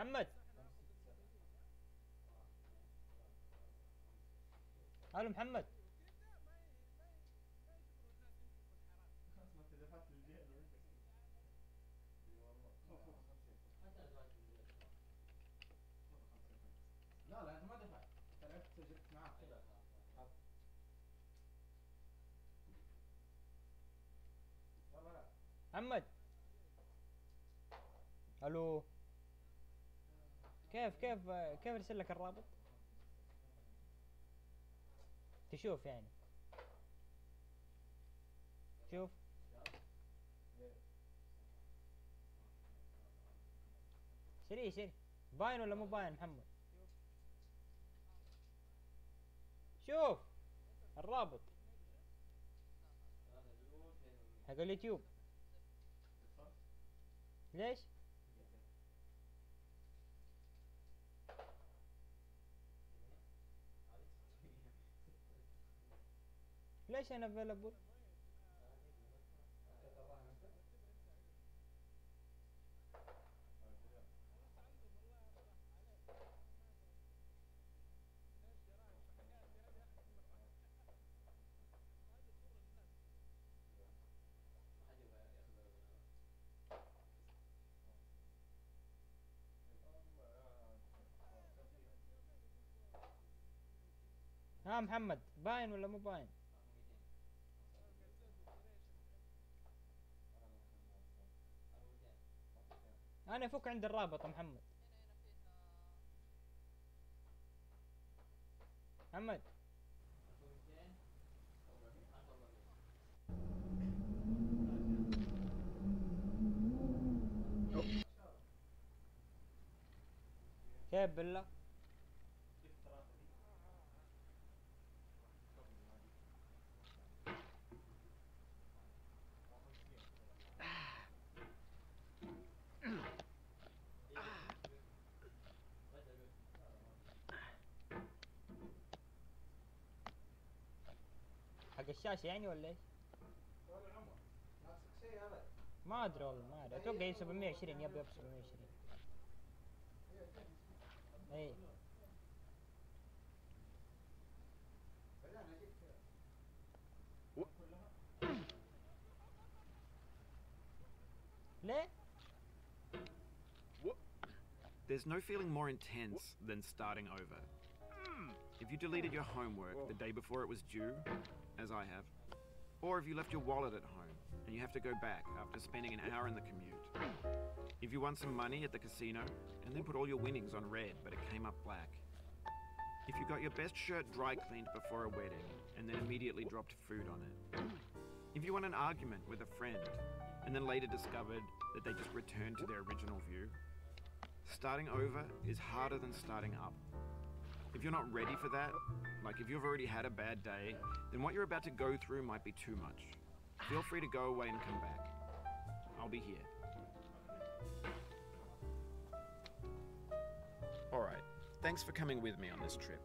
محمد. الو محمد. لا لا انت ما دفعت، انت لعبت سجلت معاه. محمد. الو. كيف ارسل لك الرابط؟ تشوف يعني. شوف. شري باين ولا مو باين محمد؟ شوف الرابط حق اليوتيوب. ليش؟ ليش انا افيلبل؟ ها محمد باين ولا مو باين؟ انا فوق عند الرابط محمد. محمد. كيف بالله؟ حق الشاشة يعني ولا ايش؟ ما ادري والله ما ادري، اتوقع 720 يب 720. اي ليه؟ There's no feeling more intense than starting over. If you deleted your homework the day before it was due, as I have, or if you left your wallet at home and you have to go back after spending an hour in the commute. If you won some money at the casino and then put all your winnings on red but it came up black. If you got your best shirt dry cleaned before a wedding and then immediately dropped food on it. If you won an argument with a friend and then later discovered that they just returned to their original view. Starting over is harder than starting up. If you're not ready for that, like if you've already had a bad day, then what you're about to go through might be too much. Feel free to go away and come back. I'll be here. Alright, thanks for coming with me on this trip.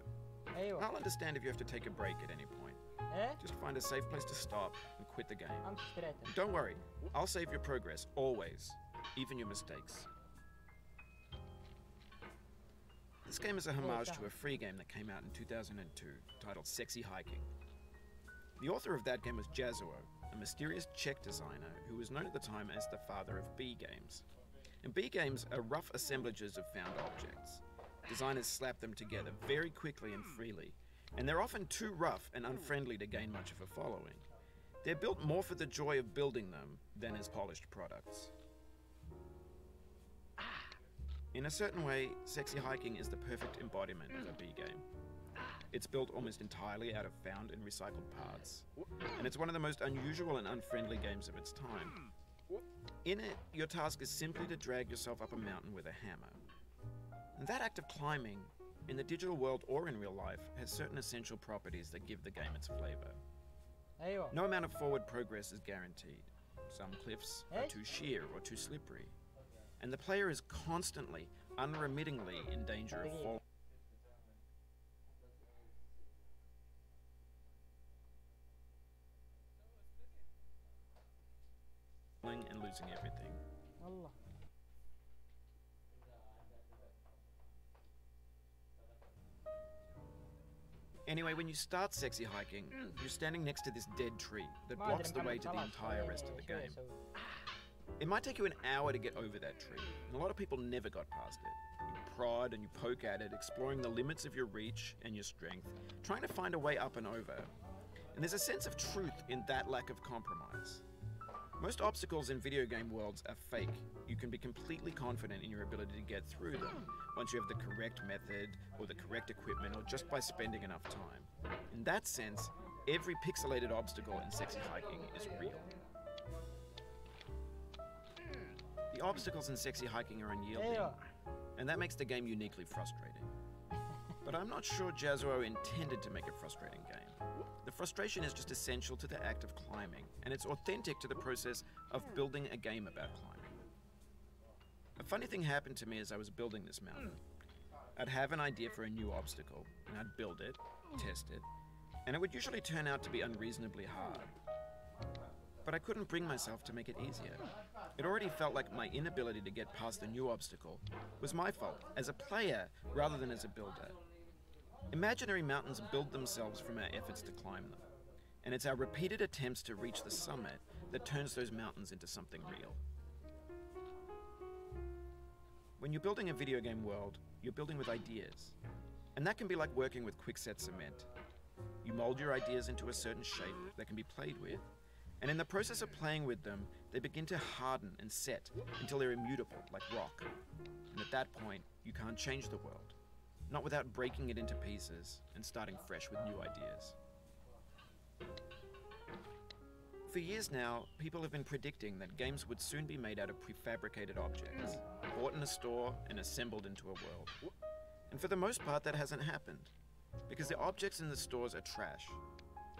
ايوه. I'll understand if you have to take a break at any point. ايه؟ Just find a safe place to stop and quit the game. امس اشتريته. Don't worry, I'll save your progress, always. Even your mistakes. This game is a homage to a free game that came out in 2002, titled Sexy Hiking. The author of that game was Jazuo, a mysterious Czech designer who was known at the time as the father of B games. And B games are rough assemblages of found objects. Designers slap them together very quickly and freely, and they're often too rough and unfriendly to gain much of a following. They're built more for the joy of building them than as polished products. In a certain way, Sexy Hiking is the perfect embodiment of a B game. It's built almost entirely out of found and recycled parts, and it's one of the most unusual and unfriendly games of its time. In it, your task is simply to drag yourself up a mountain with a hammer. And that act of climbing, in the digital world or in real life, has certain essential properties that give the game its flavor. ايوه. No amount of forward progress is guaranteed. Some cliffs are too sheer or too slippery, and the player is constantly, unremittingly in danger of falling and losing everything. والله. Anyway, when you start sexy hiking, you're standing next to this dead tree that blocks the way to the entire rest of the game. It might take you an hour to get over that tree, and a lot of people never got past it. You prod and you poke at it, exploring the limits of your reach and your strength, trying to find a way up and over. And there's a sense of truth in that lack of compromise. Most obstacles in video game worlds are fake. You can be completely confident in your ability to get through them once you have the correct method or the correct equipment or just by spending enough time. In that sense, every pixelated obstacle in sexy hiking is real. The obstacles in sexy hiking are unyielding, and that makes the game uniquely frustrating. But I'm not sure Jazzuo intended to make a frustrating game. The frustration is just essential to the act of climbing, and it's authentic to the process of building a game about climbing. A funny thing happened to me as I was building this mountain. I'd have an idea for a new obstacle, and I'd build it, test it, and it would usually turn out to be unreasonably hard. But I couldn't bring myself to make it easier. It already felt like my inability to get past the new obstacle was my fault as a player rather than as a builder. Imaginary mountains build themselves from our efforts to climb them, and it's our repeated attempts to reach the summit that turns those mountains into something real. When you're building a video game world, you're building with ideas, and that can be like working with quickset cement. You mold your ideas into a certain shape that can be played with, and in the process of playing with them, they begin to harden and set until they're immutable, like rock. And at that point, you can't change the world. Not without breaking it into pieces and starting fresh with new ideas. For years now, people have been predicting that games would soon be made out of prefabricated objects, bought in a store and assembled into a world. And for the most part, that hasn't happened, because the objects in the stores are trash.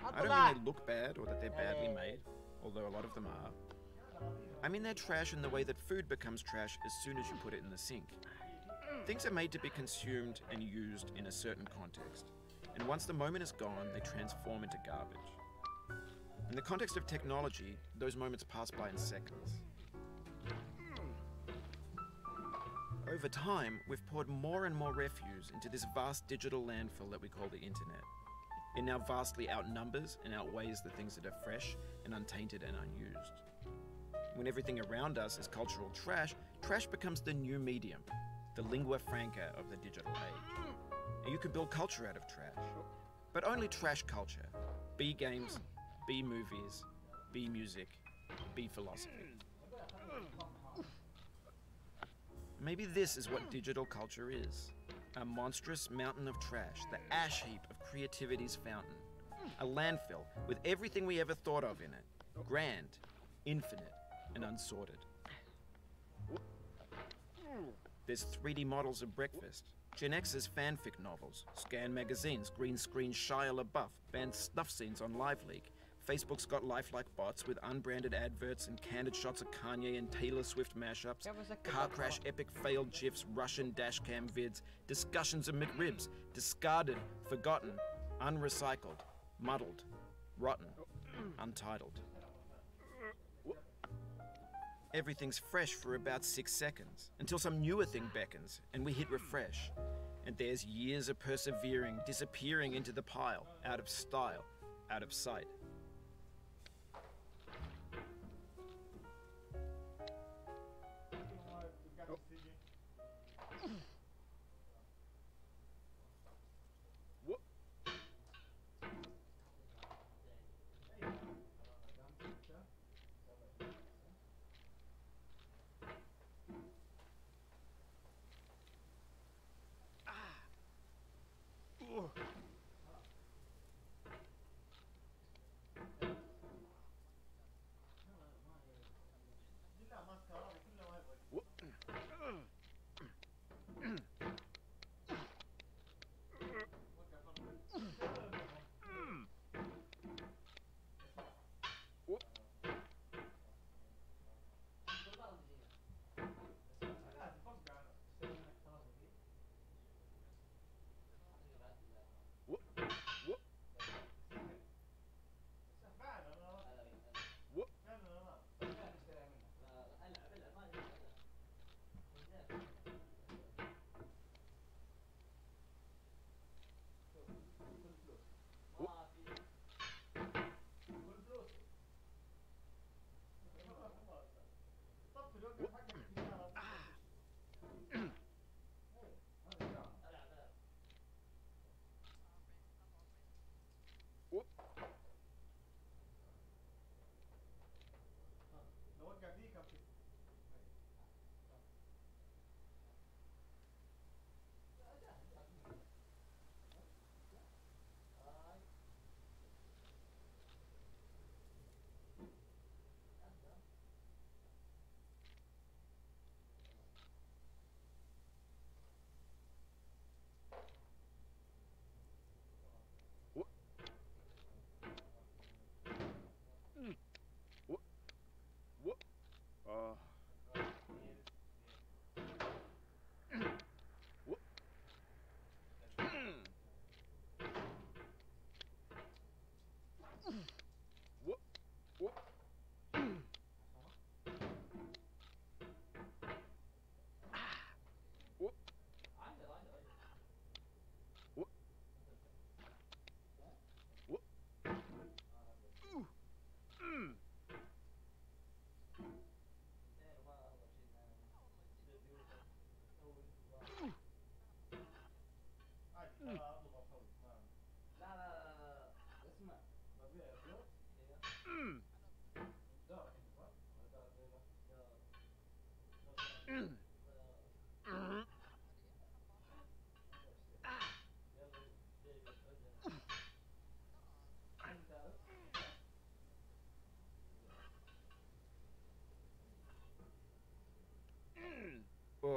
I don't mean they look bad or that they're badly made, although a lot of them are. I mean they're trash in the way that food becomes trash as soon as you put it in the sink. Things are made to be consumed and used in a certain context, and once the moment is gone, they transform into garbage. In the context of technology, those moments pass by in seconds. Over time, we've poured more and more refuse into this vast digital landfill that we call the internet. It now vastly outnumbers and outweighs the things that are fresh and untainted and unused. When everything around us is cultural trash, trash becomes the new medium, the lingua franca of the digital age. And you can build culture out of trash, but only trash culture. B games, B movies, B music, B philosophy. Maybe this is what digital culture is. A monstrous mountain of trash, the ash heap of creativity's fountain. A landfill with everything we ever thought of in it. Grand, infinite, and unsorted. There's 3D models of breakfast, Gen X's fanfic novels, scan magazines, green screen Shia LaBeouf, banned snuff scenes on LiveLeak. Facebook's got lifelike bots with unbranded adverts and candid shots of Kanye and Taylor Swift mashups, car crash epic failed GIFs, Russian dashcam vids, discussions of McRibs, discarded, forgotten, unrecycled, muddled, rotten, untitled. Everything's fresh for about 6 seconds, until some newer thing beckons, and we hit refresh. And there's years of persevering, disappearing into the pile, out of style, out of sight.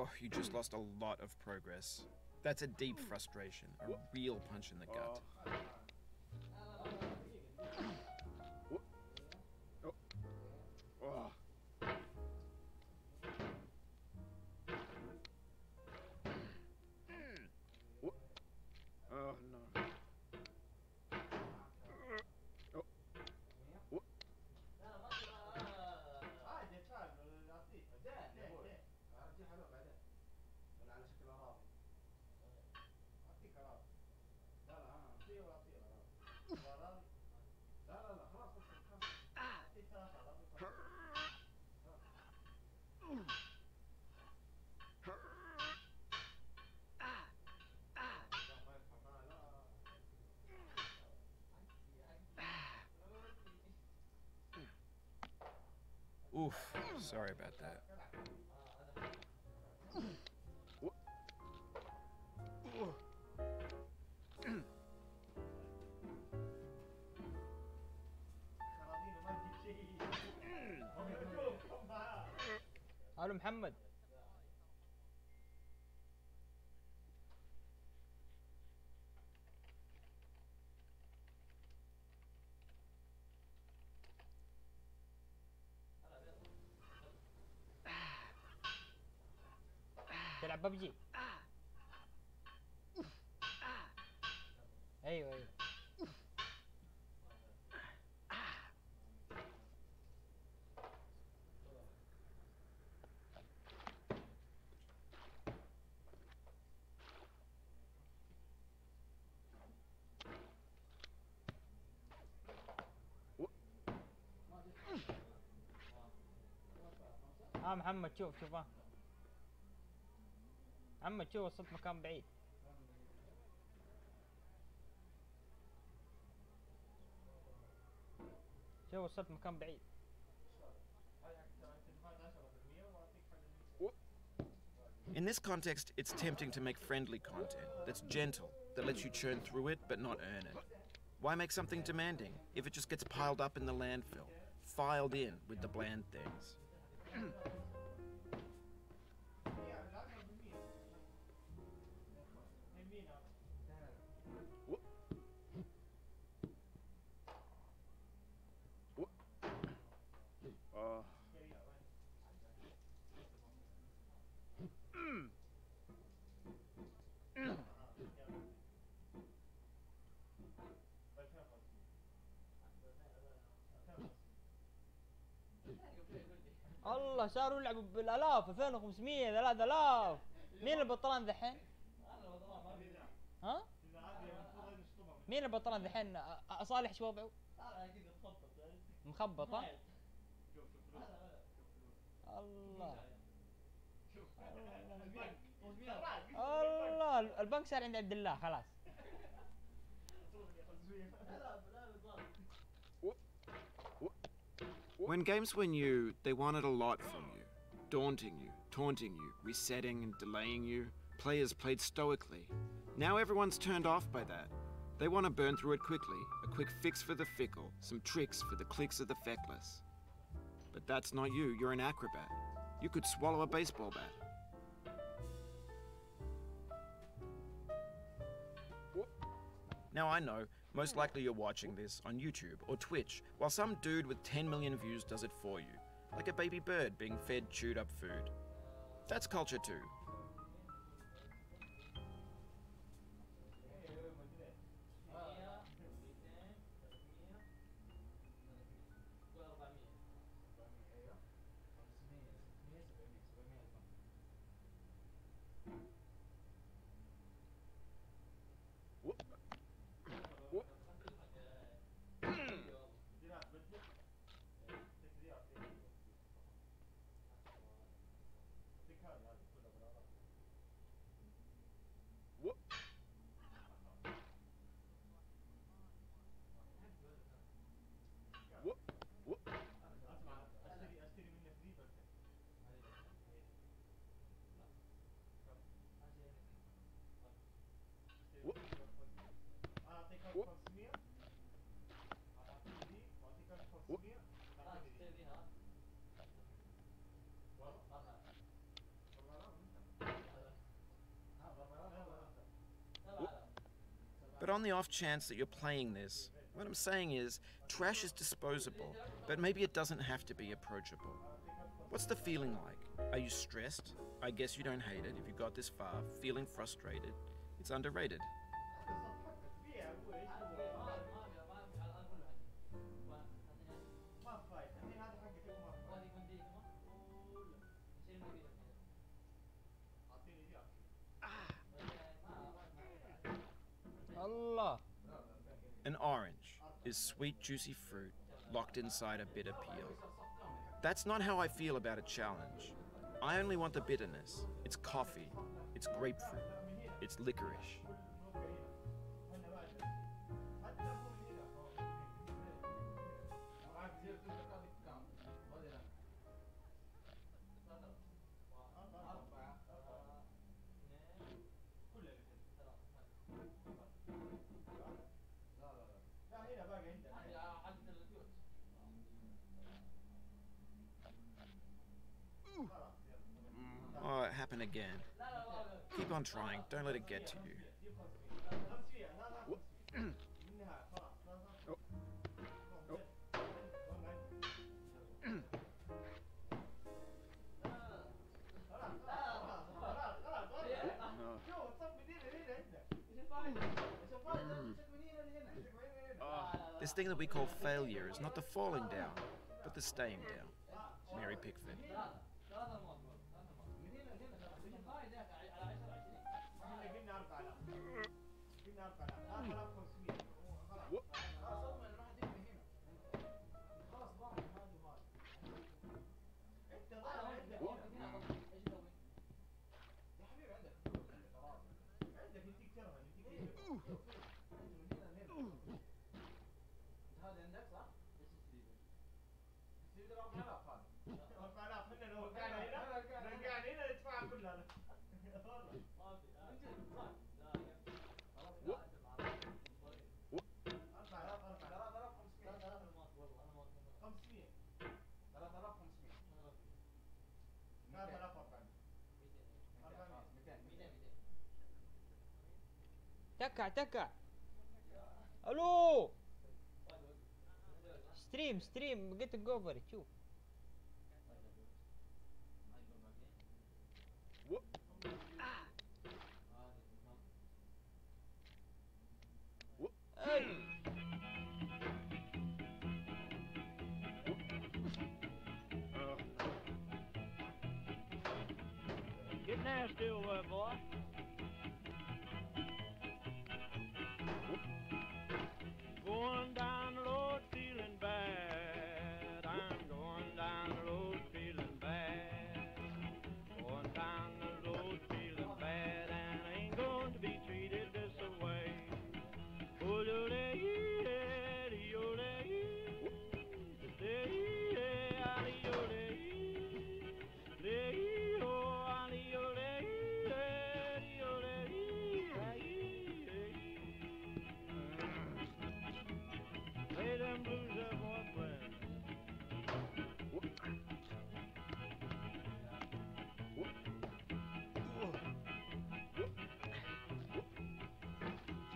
Oh, you just lost a lot of progress. That's a deep frustration, a real punch in the gut. Oh no. عادي اتفاهم اعطيك ليه ارجعها له بعدين ولا على شكل اراضي اعطيك اراضي لا لا انا اعطيه واعطيه اراضي لا خلاص بس اعطيه 3 اراضي Oof, sorry about that. الو محمد. تلعب ببجي؟ ايوه. محمد شوف محمد شوف وصلت مكان بعيد. وصلت مكان بعيد. In this context, it's tempting to make friendly content that's gentle, that lets you churn through it but not earn it. Why make something demanding if it just gets piled up in the landfill, filed in with the bland things? الله صاروا يلعبوا بالالاف 2500 3000. مين البطلان ذحين؟ ها؟ مين البطلان ذحين؟ صالح شو وضعه؟ مخبط ها؟ الله البنك صار عند عبد الله خلاص. When games were new, they wanted a lot from you. Daunting you, taunting you, resetting and delaying you. Players played stoically. Now everyone's turned off by that. They want to burn through it quickly, a quick fix for the fickle, some tricks for the clicks of the feckless. But that's not you, you're an acrobat. You could swallow a baseball bat. Now I know, most likely you're watching this on YouTube or Twitch, while some dude with 10 million views does it for you, like a baby bird being fed chewed up food. That's culture too. But on the off chance that you're playing this, what I'm saying is, trash is disposable, but maybe it doesn't have to be approachable. What's the feeling like? Are you stressed? I guess you don't hate it if you got this far. Feeling frustrated? It's underrated. الله. An orange is sweet, juicy fruit locked inside a bitter peel. That's not how I feel about a challenge. I only want the bitterness. It's coffee. It's grapefruit. It's licorice. Oh, it happened again. Keep on trying. Don't let it get to you. This thing that we call failure is not the falling down, but the staying down. Mary Pickford. تكع تكع. الو. ستريم جيت اوفر شوف. Get nasty over there, boy. Going down the road feeling bad. I'm going down the road feeling bad. Going down the road feeling bad, and I ain't going to be treated this way. Oh, play them blues up, boyfriend.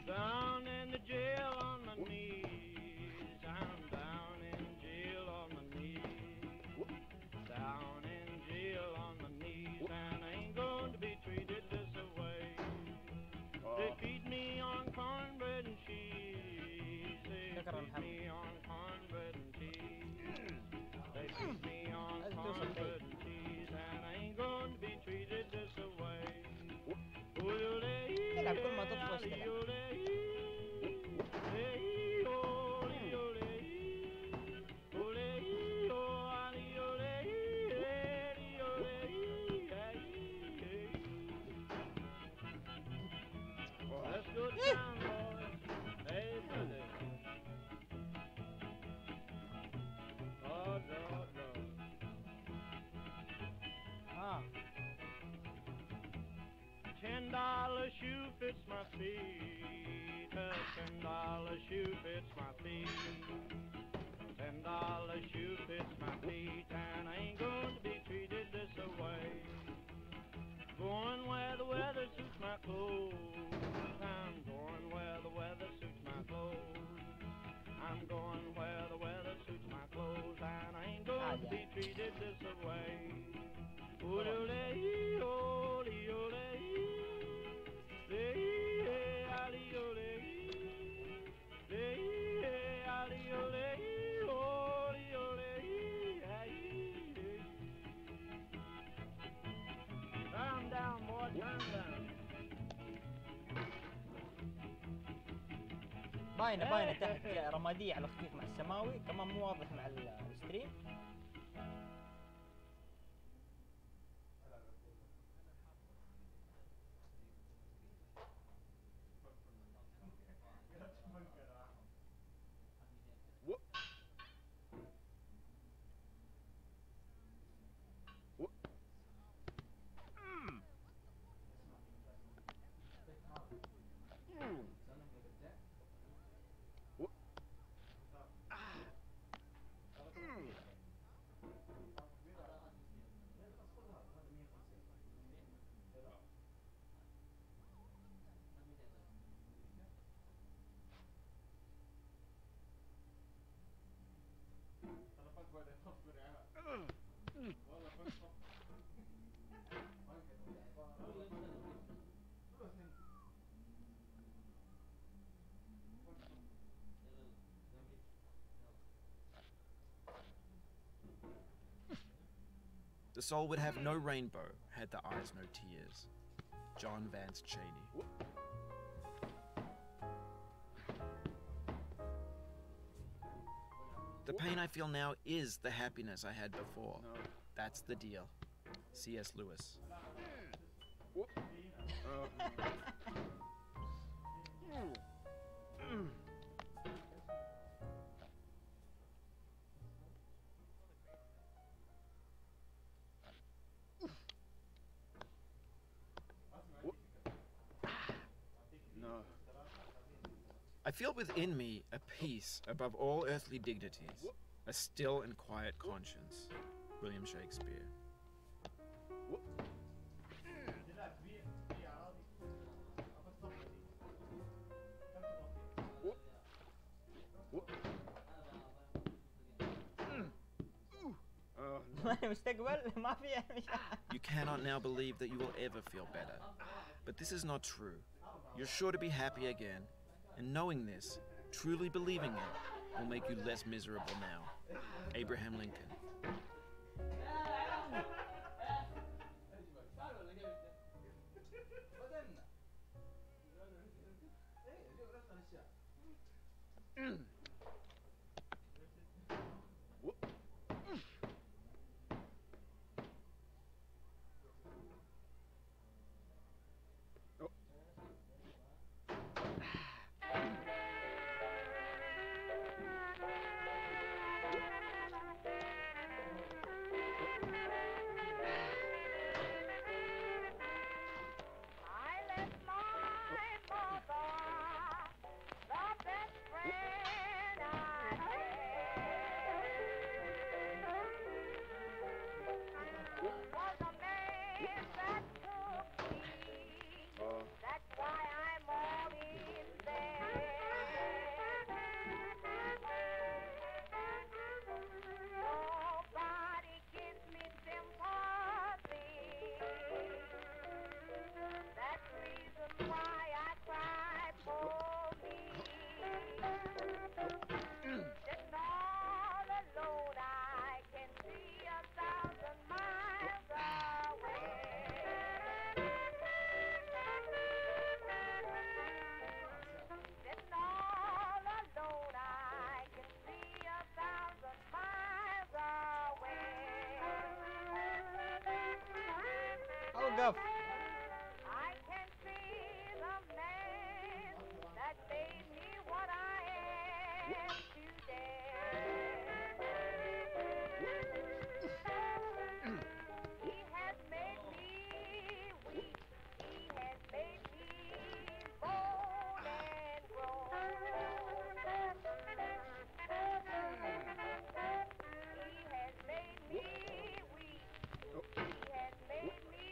Down in the jail on my knees. I'm down in jail on my knees. Down in jail on my knees, and I ain't going to be treated this way. They feed me on cornbread and cheese. They feed me on cornbread and cheese. They feed me on cornbread and cheese, and I ain't going to be treated this way. تلعب كل ما تطفش تلعب. Let's go down, boys. Hey, brother. Oh, Lord, Lord. $10 shoe fits my feet. A $10 shoe fits my feet. $10 shoe fits my feet, and I ain't going to be treated this way. Going where the weather suits my clothes. I'm going where the weather واحد be يعني. treated this way. Ole, ole, ole, ale, ole, ale, ole, ole, ole, turn down, boy, turn down. باينه تحت رمادية على خفيف مع السماوي، كمان مو واضح مع الستريم. The soul would have no rainbow had the eyes no tears. John Vance Cheney. The pain I feel now is the happiness I had before. That's the deal. C.S. Lewis. I feel within me a peace above all earthly dignities, a still and quiet conscience. William Shakespeare. مستقبل ما في. You cannot now believe that you will ever feel better. But this is not true. You're sure to be happy again. And knowing this, truly believing it, will make you less miserable now. Abraham Lincoln. اوقف. I can see the man that made me what I am today. He has made me weak. He has made me bold and grown. He has made me weak. He has made me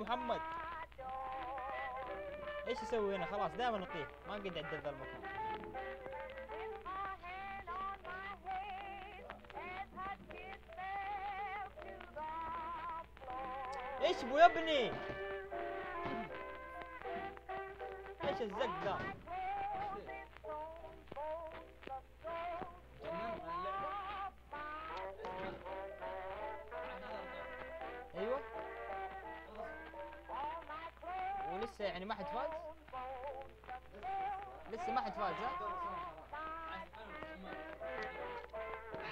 محمد. ايش يسوي هنا؟ خلاص دائما نطيح، ما نقعد عند ذا المكان. ايش بو يا ابني؟ ايش الزق ذا؟ ايوه ولسه يعني ما حد فاز؟ لسه ما حد فاز ها؟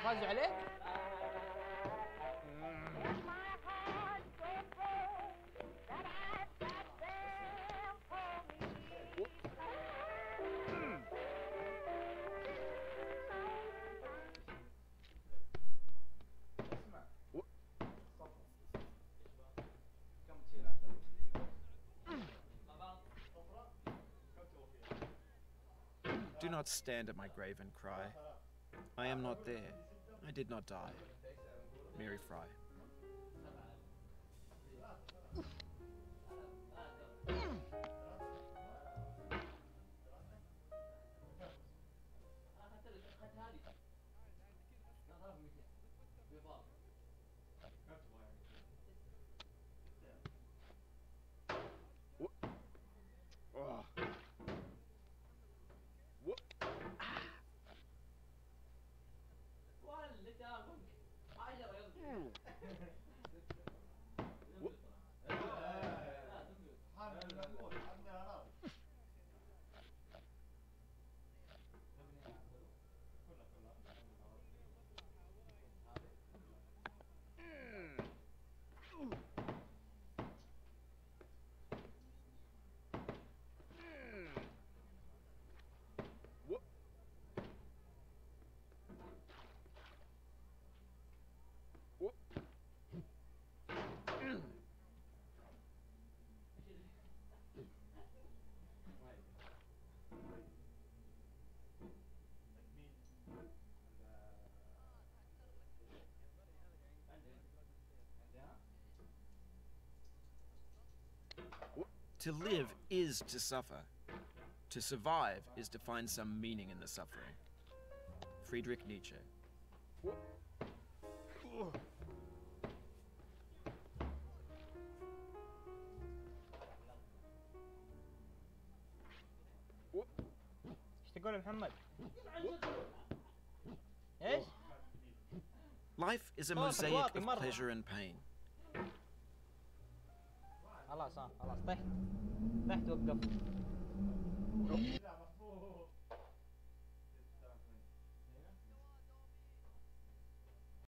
فازوا عليك؟ Do not stand at my grave and cry. I am not there. I did not die. Mary Fry. To live is to suffer. To survive is to find some meaning in the suffering. Friedrich Nietzsche. ايش تقول يا محمد؟ ايش؟ Life is a mosaic of pleasure and pain. خلاص خلاص طحت وقفت.